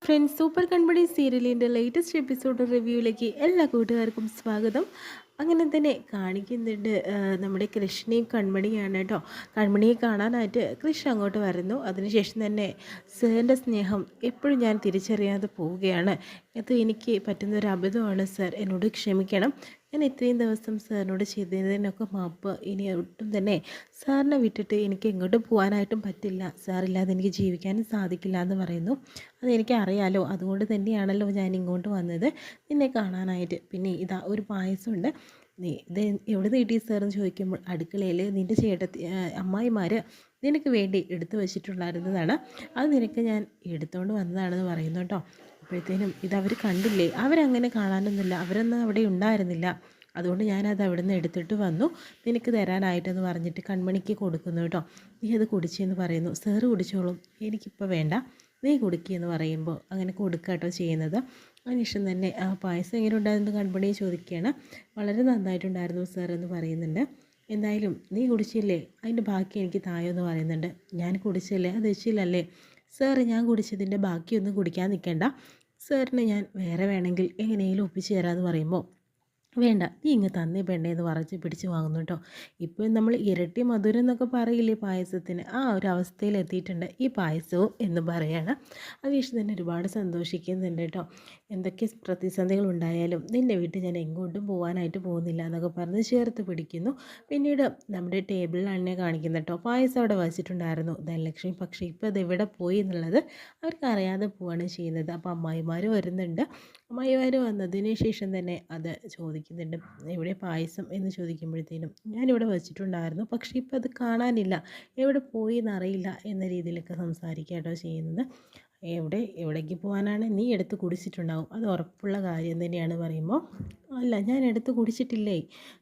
Friends super കൺമണി സീരിയലിൻ്റെ latest episode റിവ്യൂയിലേക്ക് എല്ലാ കൂട്ടുകാർക്കും സ്വാഗതം. അങ്ങനെ തന്നെ കാണിക്കുന്നുണ്ട് നമ്മുടെ കൃഷ്ണയും കൺമണിയാണ് കേട്ടോ. കൺമണിയെ കാണാനായിട്ട് കൃഷ് അങ്ങോട്ട് വരുന്നു. അതിനുശേഷം തന്നെ സാറിൻ്റെ സ്നേഹം എപ്പോഴും ഞാൻ തിരിച്ചറിയാതെ പോവുകയാണ്. അത് എനിക്ക് പറ്റുന്നൊരു അബദ്ധമാണ് സാർ, എന്നോട് ക്ഷമിക്കണം. ഞാൻ ഇത്രയും ദിവസം സാറിനോട് ചെയ്തതിനൊക്കെ മാപ്പ്. ഇനി ഒട്ടും തന്നെ സാറിനെ വിട്ടിട്ട് എനിക്ക് എങ്ങോട്ടും പോകാനായിട്ടും പറ്റില്ല. സാറില്ലാതെ എനിക്ക് ജീവിക്കാനും സാധിക്കില്ല എന്ന് പറയുന്നു. അതെനിക്ക് അറിയാലോ, അതുകൊണ്ട് തന്നെയാണല്ലോ ഞാൻ ഇങ്ങോട്ട് വന്നത് നിന്നെ കാണാനായിട്ട്. പിന്നെ ഇതാ ഒരു പായസമുണ്ട്, നീ ഇത് എവിടെ നിന്ന് കിട്ടി സാറെന്ന് ചോദിക്കുമ്പോൾ അടുക്കളയിൽ നിൻ്റെ അമ്മായിമാർ നിനക്ക് വേണ്ടി എടുത്തു വച്ചിട്ടുണ്ടായിരുന്നതാണ്, അത് നിനക്ക് ഞാൻ എടുത്തുകൊണ്ട് വന്നതാണെന്ന് പറയുന്നു കേട്ടോ. അപ്പോഴത്തേനും ഇതവർ കണ്ടില്ലേ, അവരങ്ങനെ കാണാനൊന്നുമില്ല, അവരൊന്നും അവിടെ ഉണ്ടായിരുന്നില്ല. അതുകൊണ്ട് ഞാനത് അവിടെ നിന്ന് എടുത്തിട്ട് വന്നു നിനക്ക് തരാനായിട്ടെന്ന് പറഞ്ഞിട്ട് കൺമണിക്ക് കൊടുക്കുന്നു കേട്ടോ. നീ അത് കുടിച്ചെന്ന് പറയുന്നു. സാറ് കുടിച്ചോളും, എനിക്കിപ്പോൾ വേണ്ട, നീ കുടിക്കുകയെന്ന് പറയുമ്പോൾ അങ്ങനെ കൊടുക്കുക കേട്ടോ ചെയ്യുന്നത്. അതിനുശേഷം തന്നെ ആ പായസം എങ്ങനെ ഉണ്ടായിരുന്നു കൺമണിയെ ചോദിക്കുകയാണ്. വളരെ നന്നായിട്ടുണ്ടായിരുന്നു സാർ എന്ന് പറയുന്നുണ്ട്. എന്തായാലും നീ കുടിച്ചില്ലേ, അതിൻ്റെ ബാക്കി എനിക്ക് തായോ എന്ന് പറയുന്നുണ്ട്. ഞാൻ കുടിച്ചില്ലേ, അത് വെച്ചില്ലല്ലേ സാറ്, ഞാൻ കുടിച്ചതിൻ്റെ ബാക്കിയൊന്നും കുടിക്കാൻ നിൽക്കേണ്ട, സാറിന് ഞാൻ വേറെ വേണമെങ്കിൽ എങ്ങനെയെങ്കിലും ഒപ്പിച്ച് തരാമെന്ന് പറയുമ്പോൾ വേണ്ട, നീ ഇങ്ങ് തന്നേ പെണ്ണേന്ന് പറഞ്ഞ് പിടിച്ച് വാങ്ങുന്നു കേട്ടോ. ഇപ്പോൾ നമ്മൾ ഇരട്ടി മധുരം എന്നൊക്കെ പറയില്ലേ പായസത്തിന്, ആ ഒരു അവസ്ഥയിൽ എത്തിയിട്ടുണ്ട് ഈ പായസവും എന്ന് പറയാണ്. അതിനുശേഷം തന്നെ ഒരുപാട് സന്തോഷിക്കുന്നുണ്ട് കേട്ടോ. എന്തൊക്കെ പ്രതിസന്ധികൾ ഉണ്ടായാലും നിൻ്റെ വീട്ടിൽ ഞാൻ എങ്ങോട്ടും പോകാനായിട്ട് പോകുന്നില്ല എന്നൊക്കെ പറഞ്ഞ് ചേർത്ത് പിടിക്കുന്നു. പിന്നീട് നമ്മുടെ ടേബിളിലാണ് കാണിക്കുന്നത് കേട്ടോ. പായസം അവിടെ വച്ചിട്ടുണ്ടായിരുന്നു ധനലക്ഷ്മി, പക്ഷേ ഇപ്പോൾ അത് എവിടെ പോയി എന്നുള്ളത് അവർക്ക് അറിയാതെ പോവുകയാണ് ചെയ്യുന്നത്. അപ്പോൾ അമ്മായിമാർ വരുന്നുണ്ട്. അമ്മായിമാർ വന്നതിന് ശേഷം തന്നെ അത് ചോദിക്കുന്നുണ്ട്, എവിടെ പായസം എന്ന് ചോദിക്കുമ്പോഴത്തേനും ഞാനിവിടെ വെച്ചിട്ടുണ്ടായിരുന്നു, പക്ഷേ ഇപ്പോൾ അത് കാണാനില്ല, എവിടെ പോയി എന്നറിയില്ല എന്ന രീതിയിലൊക്കെ സംസാരിക്കുക കേട്ടോ ചെയ്യുന്നത്. എവിടേക്ക് പോകാനാണ്, നീ എടുത്ത് കുടിച്ചിട്ടുണ്ടാവും, അത് ഉറപ്പുള്ള കാര്യം തന്നെയാണ് പറയുമ്പോൾ അല്ല ഞാൻ എടുത്ത് കുടിച്ചിട്ടില്ലേ,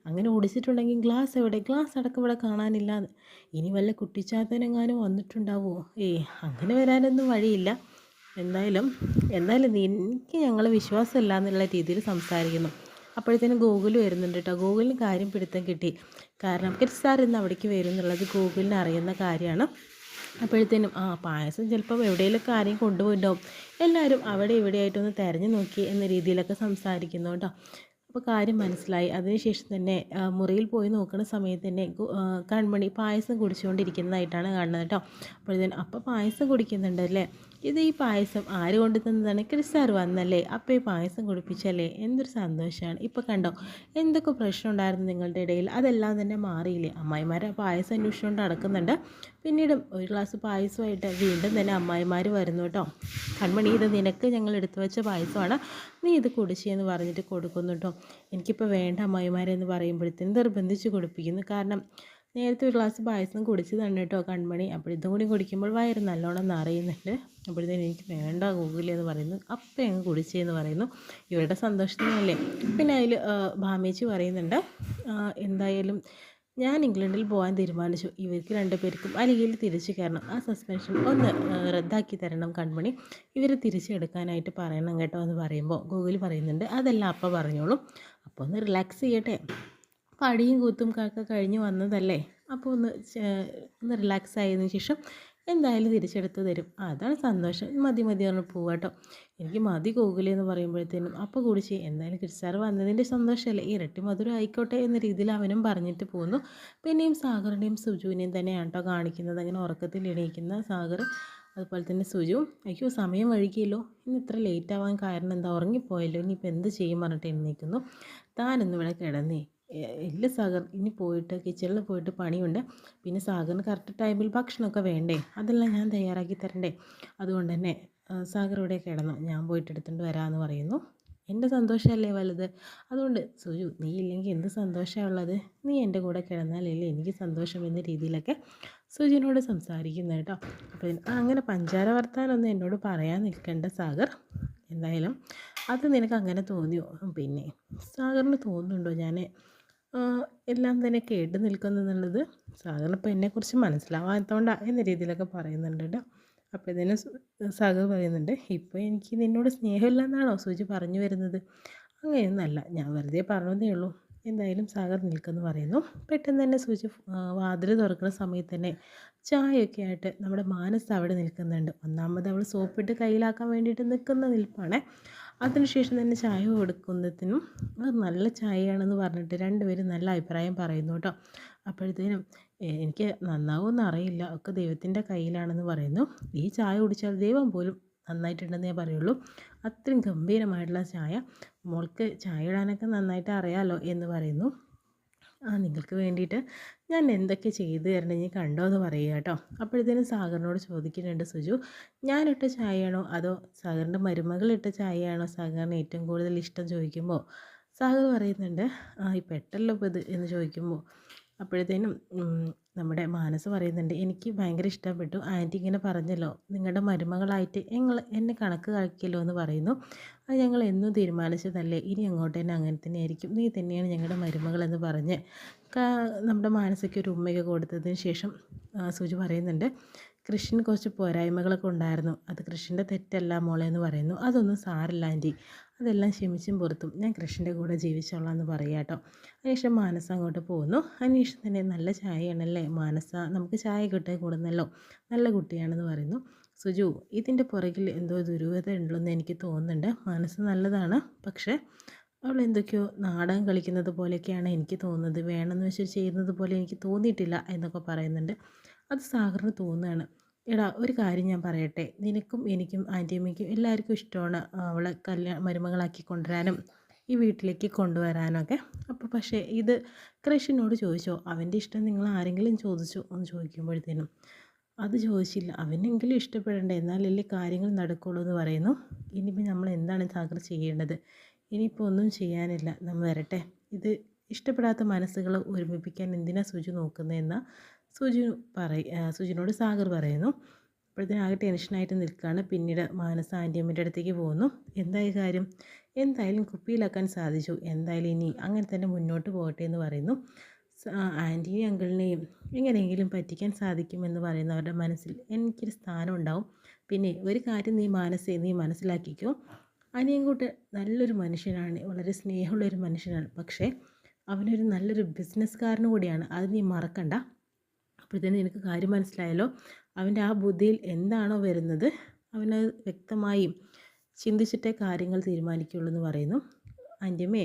അങ്ങനെ കുടിച്ചിട്ടുണ്ടെങ്കിൽ ഗ്ലാസ് എവിടെ, ഗ്ലാസ് അടക്കം ഇവിടെ കാണാനില്ല, ഇനി വല്ല കുട്ടിച്ചാത്തനെങ്ങാനും വന്നിട്ടുണ്ടാവുമോ, അങ്ങനെ വരാനൊന്നും വഴിയില്ല, എന്തായാലും എനിക്ക് ഞങ്ങൾ വിശ്വാസമില്ല എന്നുള്ള രീതിയിൽ സംസാരിക്കുന്നു. അപ്പോഴത്തേനും ഗൂഗിൾ വരുന്നുണ്ട് കേട്ടോ. ഗൂഗിളിന് കാര്യം പിടുത്തം കിട്ടി, കാരണം കിഡ് സാർ ഇന്ന് അവിടേക്ക് വരും എന്നുള്ളത് ഗൂഗിളിന് അറിയുന്ന കാര്യമാണ്. അപ്പോഴത്തേനും പായസം ചിലപ്പോൾ എവിടെയെങ്കിലുമൊക്കെ ആരെയും കൊണ്ടുപോയിട്ടുണ്ടാവും, എല്ലാവരും അവിടെ ഇവിടെയായിട്ടൊന്ന് തിരഞ്ഞു നോക്കി എന്ന രീതിയിലൊക്കെ സംസാരിക്കുന്നു കേട്ടോ. അപ്പോൾ കാര്യം മനസ്സിലായി. അതിനുശേഷം തന്നെ മുറിയിൽ പോയി നോക്കുന്ന സമയത്ത് തന്നെ കൺമണി പായസം കുടിച്ചുകൊണ്ടിരിക്കുന്നതായിട്ടാണ് കാണുന്നത് കേട്ടോ. അപ്പോഴത്തേനും അപ്പോൾ പായസം കുടിക്കുന്നുണ്ടല്ലേ, ഇത് ഈ പായസം ആര് കൊണ്ടു തന്നതാണ്, ക്രിസ് സാർ വന്നല്ലേ, അപ്പോൾ ഈ പായസം കുടിപ്പിച്ചല്ലേ, എന്തൊരു സന്തോഷമാണ്. ഇപ്പോൾ കണ്ടോ എന്തൊക്കെ പ്രശ്നം ഉണ്ടായിരുന്നു നിങ്ങളുടെ ഇടയിൽ, അതെല്ലാം തന്നെ മാറിയില്ലേ. അമ്മായിമാരെ പായസം അന്വേഷിച്ചുകൊണ്ട് നടക്കുന്നുണ്ട്. പിന്നീട് ഒരു ഗ്ലാസ് പായസമായിട്ട് വീണ്ടും തന്നെ അമ്മായിമാർ വരുന്നു കേട്ടോ. കൺമണി, ഇത് നിനക്ക് ഞങ്ങൾ എടുത്തു വെച്ച പായസമാണ്, നീ ഇത് കുടിച്ചെന്ന് പറഞ്ഞിട്ട് കൊടുക്കുന്നു കേട്ടോ. എനിക്കിപ്പോൾ വേണ്ട അമ്മായിമാരെന്ന് പറയുമ്പോഴത്തേനും നിർബന്ധിച്ച് കുടിപ്പിക്കുന്നു. കാരണം നേരത്തെ ഒരു ഗ്ലാസ് പായസം കുടിച്ചതാണ് കേട്ടോ കൺമണി. അപ്പോൾ ഇതും കൂടി കുടിക്കുമ്പോൾ വയറ് നല്ലോണം നിറയുന്നുണ്ട്. അപ്പോഴത്തേനും എനിക്ക് വേണ്ട ഗൂഗിളി എന്ന് പറയുന്നു, അപ്പം അങ്ങ് കുടിച്ചെന്ന് പറയുന്നു. ഇവരുടെ സന്തോഷത്തിനല്ലേ. പിന്നെ അതിൽ ഭാമേച്ചി പറയുന്നുണ്ട്, എന്തായാലും ഞാൻ ഇംഗ്ലണ്ടിൽ പോകാൻ തീരുമാനിച്ചു, ഇവർക്ക് രണ്ടുപേർക്കും അല്ലെങ്കിൽ തിരിച്ചു കയറണം, ആ സസ്പെൻഷൻ ഒന്ന് റദ്ദാക്കി തരണം കൺമണി, ഇവർ തിരിച്ചെടുക്കാനായിട്ട് പറയണം കേട്ടോ എന്ന് പറയുമ്പോൾ ഗൂഗിൾ പറയുന്നുണ്ട്, അതെല്ലാം അപ്പം പറഞ്ഞോളും, അപ്പോൾ ഒന്ന് റിലാക്സ് ചെയ്യട്ടെ, പടിയും കൂത്തും ഒക്കെ കഴിഞ്ഞ് വന്നതല്ലേ, അപ്പോൾ ഒന്ന് റിലാക്സ് ആയതിനു ശേഷം എന്തായാലും തിരിച്ചെടുത്ത് തരും, അതാണ് സന്തോഷം, മതി മതി പറഞ്ഞ് പോവാട്ടോ. എനിക്ക് മതി ഗൂഗിളി എന്ന് പറയുമ്പോഴത്തേനും അപ്പോൾ കുടിച്ച് എന്തായാലും കിഡ്സാർ വന്നതിൻ്റെ സന്തോഷമല്ലേ, ഇരട്ടി മധുരം ആയിക്കോട്ടെ എന്ന രീതിയിൽ അവനും പറഞ്ഞിട്ട് പോകുന്നു. പിന്നെയും സാഗറിനെയും സുജുവിനെയും തന്നെയാണ് കേട്ടോ കാണിക്കുന്നത്. അങ്ങനെ ഉറക്കത്തിൽ എണീക്കുന്ന സാഗർ, അതുപോലെ തന്നെ സുജു, അയ്യോ സമയം വൈകിയല്ലോ, ഇന്ന് ഇത്ര ലേറ്റ് ആവാൻ കാരണം എന്താ, ഉറങ്ങിപ്പോയല്ലോ, ഇനിയിപ്പോൾ എന്ത് ചെയ്യും പറഞ്ഞിട്ട് എണീക്കുന്നു. താനൊന്നും ഇവിടെ കിടന്നേ, ഇല്ല സാഗർ, ഇനി പോയിട്ട് കിച്ചണിൽ പോയിട്ട് പണിയുണ്ട്, പിന്നെ സാഗറിന് കറക്റ്റ് ടൈമിൽ ഭക്ഷണമൊക്കെ വേണ്ടേ, അതെല്ലാം ഞാൻ തയ്യാറാക്കി തരണ്ടേ, അതുകൊണ്ട് തന്നെ സാഗർ ഇവിടെ കിടന്നു, ഞാൻ പോയിട്ട് എടുത്തുകൊണ്ട് വരാമെന്ന് പറയുന്നു. എൻ്റെ സന്തോഷമല്ലേ വലുത്, അതുകൊണ്ട് സുജു നീ ഇല്ലെങ്കിൽ എന്ത് സന്തോഷമാണ് ഉള്ളത്, നീ എൻ്റെ കൂടെ കിടന്നാലല്ലേ എനിക്ക് സന്തോഷം എന്ന രീതിയിലൊക്കെ സുജുവിനോട് സംസാരിക്കുന്നത് കേട്ടോ. അപ്പോൾ അങ്ങനെ പഞ്ചാര വർത്താനൊന്നും എന്നോട് പറയാൻ നിൽക്കേണ്ട സാഗർ, എന്തായാലും അത് നിനക്ക് അങ്ങനെ തോന്നിയോ, പിന്നെ സാഗറിന് തോന്നുന്നുണ്ടോ ഞാൻ എല്ലാം തന്നെ കേട്ട് നിൽക്കുന്നുള്ളത്, സാഗറിന് ഇപ്പോൾ എന്നെക്കുറിച്ച് മനസ്സിലാവാത്തതുകൊണ്ടാണ് എന്ന രീതിയിലൊക്കെ പറയുന്നുണ്ട് കേട്ടോ. അപ്പോൾ ഇതിന് സാഗർ പറയുന്നുണ്ട്, ഇപ്പോൾ എനിക്ക് നിന്നോട് സ്നേഹമില്ലെന്നാണോ സൂചി പറഞ്ഞു വരുന്നത്, അങ്ങനെയൊന്നല്ല, ഞാൻ വെറുതെ പറഞ്ഞതേ ഉള്ളൂ. എന്തായാലും സാഗർ നിൽക്കുമെന്ന് പറയുന്നു. പെട്ടെന്ന് തന്നെ സൂചി വാതിൽ തുറക്കുന്ന സമയത്ത് തന്നെ ചായയൊക്കെ ആയിട്ട് നമ്മുടെ മാനസ അവിടെ നിൽക്കുന്നുണ്ട്. ഒന്നാമത് അവൾ സോപ്പിട്ട് കയ്യിലാക്കാൻ വേണ്ടിയിട്ട് നിൽക്കുന്ന നിൽപ്പാണ്. അതിനുശേഷം തന്നെ ചായ കൊടുക്കുന്നതിനും അത് നല്ല ചായയാണെന്ന് പറഞ്ഞിട്ട് രണ്ടുപേരും നല്ല അഭിപ്രായം പറയുന്നു കേട്ടോ. അപ്പോഴത്തേനും എനിക്ക് നന്നാവുമെന്ന് അറിയില്ല, ഒക്കെ ദൈവത്തിൻ്റെ കയ്യിലാണെന്ന് പറയുന്നു. ഈ ചായ കുടിച്ചാൽ ദൈവം പോലും നന്നായിട്ടുണ്ടെന്നേ പറയുള്ളൂ. അത്രയും ഗംഭീരമായിട്ടുള്ള ചായ. മോൾക്ക് ചായ ഇടാനൊക്കെ നന്നായിട്ട് അറിയാമല്ലോ എന്ന് പറയുന്നു. നിങ്ങൾക്ക് വേണ്ടിയിട്ട് ഞാൻ എന്തൊക്കെ ചെയ്തു തരണം നീ കണ്ടോ എന്ന് പറയുക കേട്ടോ. അപ്പോഴത്തേനും സാഗറിനോട് ചോദിക്കുന്നുണ്ട് സുജു, ഞാനിട്ട ചായയാണോ അതോ സാഗറിൻ്റെ മരുമകളിട്ട ചായയാണോ സാഗറിന് ഏറ്റവും കൂടുതൽ ഇഷ്ടം ചോദിക്കുമ്പോൾ സാഗർ പറയുന്നുണ്ട് ഇപ്പം എട്ടല്ലോ ഇത് എന്ന് ചോദിക്കുമ്പോൾ അപ്പോഴത്തേനും നമ്മുടെ മാനസ് പറയുന്നുണ്ട് എനിക്ക് ഭയങ്കര ഇഷ്ടപ്പെട്ടു, ആൻറ്റി ഇങ്ങനെ പറഞ്ഞല്ലോ നിങ്ങളുടെ മരുമകളായിട്ട് എന്നെ കണക്ക് കളിക്കല്ലോ എന്ന് പറയുന്നു. അത് ഞങ്ങൾ എന്നും തീരുമാനിച്ചതല്ലേ, ഇനി അങ്ങോട്ട് തന്നെ അങ്ങനെ തന്നെ ആയിരിക്കും, നീ തന്നെയാണ് ഞങ്ങളുടെ മരുമകളെന്ന് പറഞ്ഞ് നമ്മുടെ മാനസയ്ക്ക് ഒരു ഉമ്മയൊക്കെ കൊടുത്തതിന് ശേഷം സുജു പറയുന്നുണ്ട് കൃഷ്ണൻ കുറച്ച് പോരായ്മകളൊക്കെ ഉണ്ടായിരുന്നു, അത് കൃഷ്ണൻ്റെ തെറ്റല്ല മോളെ എന്ന് പറയുന്നു. അതൊന്നും സാരില്ല ആൻറ്റി, അതെല്ലാം ക്ഷമിച്ചും പുറത്തും ഞാൻ കൃഷ്ണൻ്റെ കൂടെ ജീവിച്ചോളാം എന്ന് പറയാം കേട്ടോ. അതിനുശേഷം മാനസ അങ്ങോട്ട് പോകുന്നു. അതിനുശേഷം തന്നെ നല്ല ചായയാണല്ലേ മാനസ, നമുക്ക് ചായ കിട്ടാൻ കൂടുന്നല്ലോ, നല്ല കുട്ടിയാണെന്ന് പറയുന്നു. സുജു ഇതിൻ്റെ പുറകിൽ എന്തോ ദുരൂഹത ഉണ്ടെന്ന് എനിക്ക് തോന്നുന്നുണ്ട്, മനസ്സ് നല്ലതാണ് പക്ഷേ അവൾ എന്തൊക്കെയോ നാടകം കളിക്കുന്നത് പോലെയൊക്കെയാണ് എനിക്ക് തോന്നുന്നത്, വേണമെന്ന് വെച്ച് ചെയ്യുന്നത് പോലെ എനിക്ക് തോന്നിയിട്ടില്ല എന്നൊക്കെ പറയുന്നുണ്ട്. അത് സാഗറിന് തോന്നുകയാണ്. എടാ ഒരു കാര്യം ഞാൻ പറയട്ടെ, നിനക്കും എനിക്കും ആൻറ്റിയമ്മയ്ക്കും എല്ലാവർക്കും ഇഷ്ടമാണ് അവളെ മരുമകളാക്കി കൊണ്ടുവരാനും ഈ വീട്ടിലേക്ക് കൊണ്ടുവരാനൊക്കെ. അപ്പോൾ പക്ഷേ ഇത് കൃഷിനോട് ചോദിച്ചോ, അവൻ്റെ ഇഷ്ടം നിങ്ങൾ ആരെങ്കിലും ചോദിച്ചോ എന്ന് ചോദിക്കുമ്പോഴത്തേനും അത് ചോദിച്ചില്ല, അവനെങ്കിലും ഇഷ്ടപ്പെടണ്ടേ എന്നാലല്ലേ കാര്യങ്ങൾ നടക്കുള്ളൂ എന്ന് പറയുന്നു. ഇനിയിപ്പോൾ നമ്മൾ എന്താണ് സാഗർ ചെയ്യേണ്ടത്, ഇനിയിപ്പോൾ ഒന്നും ചെയ്യാനില്ല, നമ്മൾ വരട്ടെ, ഇത് ഇഷ്ടപ്പെടാത്ത മനസ്സുകൾ ഒരുമിപ്പിക്കാൻ എന്തിനാ സുജു നോക്കുന്നതെന്ന് സുജിനോട് സാഗർ പറയുന്നു. അപ്പോഴത്തേനും ആകെ ടെൻഷനായിട്ട് നിൽക്കുകയാണ്. പിന്നീട് മാനസ ആൻറ്റിയമ്മയുടെ അടുത്തേക്ക് പോകുന്നു. എന്തായി കാര്യം, എന്തായാലും കുപ്പിയിലാക്കാൻ സാധിച്ചു, എന്തായാലും ഇനി അങ്ങനെ തന്നെ മുന്നോട്ട് പോകട്ടെ എന്ന് പറയുന്നു. ആൻറ്റിനെയും അങ്കിളിനെയും എങ്ങനെയെങ്കിലും പറ്റിക്കാൻ സാധിക്കുമെന്ന് പറയുന്നവരുടെ മനസ്സിൽ എനിക്കൊരു സ്ഥാനം ഉണ്ടാവും. പിന്നെ ഒരു കാര്യം നീ മനസ്സിലാക്കിക്കോ, അനിയൻകുട്ടി നല്ലൊരു മനുഷ്യനാണ്, വളരെ സ്നേഹമുള്ളൊരു മനുഷ്യനാണ്, പക്ഷേ അവനൊരു നല്ലൊരു ബിസിനസ്സുകാരനും കൂടിയാണ്, അത് നീ മറക്കണ്ട. അപ്പോഴത്തേനും നിനക്ക് കാര്യം മനസ്സിലായല്ലോ, അവൻ്റെ ആ ബുദ്ധിയിൽ എന്താണോ വരുന്നത് അവനത് വ്യക്തമായും ചിന്തിച്ചിട്ടേ കാര്യങ്ങൾ തീരുമാനിക്കുകയുള്ളൂ എന്ന് പറയുന്നു. ആൻറ്റിയമ്മേ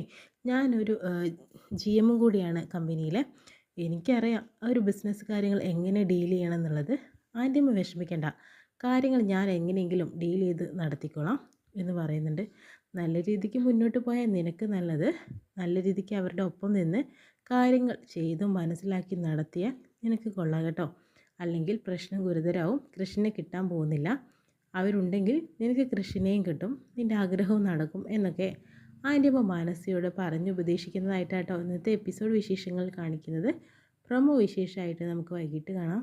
ഞാനൊരു GM കൂടിയാണ് കമ്പനിയിലെ, എനിക്കറിയാം ആ ഒരു ബിസിനസ് കാര്യങ്ങൾ എങ്ങനെ ഡീൽ ചെയ്യണം എന്നുള്ളത്, ആൻറ്റിയമ്മ വിഷമിക്കേണ്ട, കാര്യങ്ങൾ ഞാൻ എങ്ങനെയെങ്കിലും ഡീൽ ചെയ്ത് നടത്തിക്കോളാം എന്ന് പറയുന്നുണ്ട്. നല്ല രീതിക്ക് മുന്നോട്ട് പോയാൽ നിനക്ക് നല്ലത്, നല്ല രീതിക്ക് അവരുടെ ഒപ്പം നിന്ന് കാര്യങ്ങൾ ചെയ്ത് മനസ്സിലാക്കി നടത്തിയാൽ നിനക്ക് കൊള്ളാം കേട്ടോ, അല്ലെങ്കിൽ പ്രശ്നം ഗുരുതരാവും, കൃഷ്ണനെ കിട്ടാൻ പോകുന്നില്ല, അവരുണ്ടെങ്കിൽ നിനക്ക് കൃഷ്ണനെയും കിട്ടും, നിൻ്റെ ആഗ്രഹവും നടക്കും എന്നൊക്കെ ആൻറ്റിയമ്മ മാനസിയോട് പറഞ്ഞുപദേശിക്കുന്നതായിട്ടാട്ടോ ഇന്നത്തെ എപ്പിസോഡ് വിശേഷങ്ങൾ കാണിക്കുന്നത്. പ്രൊമോ വിശേഷമായിട്ട് നമുക്ക് വൈകിട്ട് കാണാം.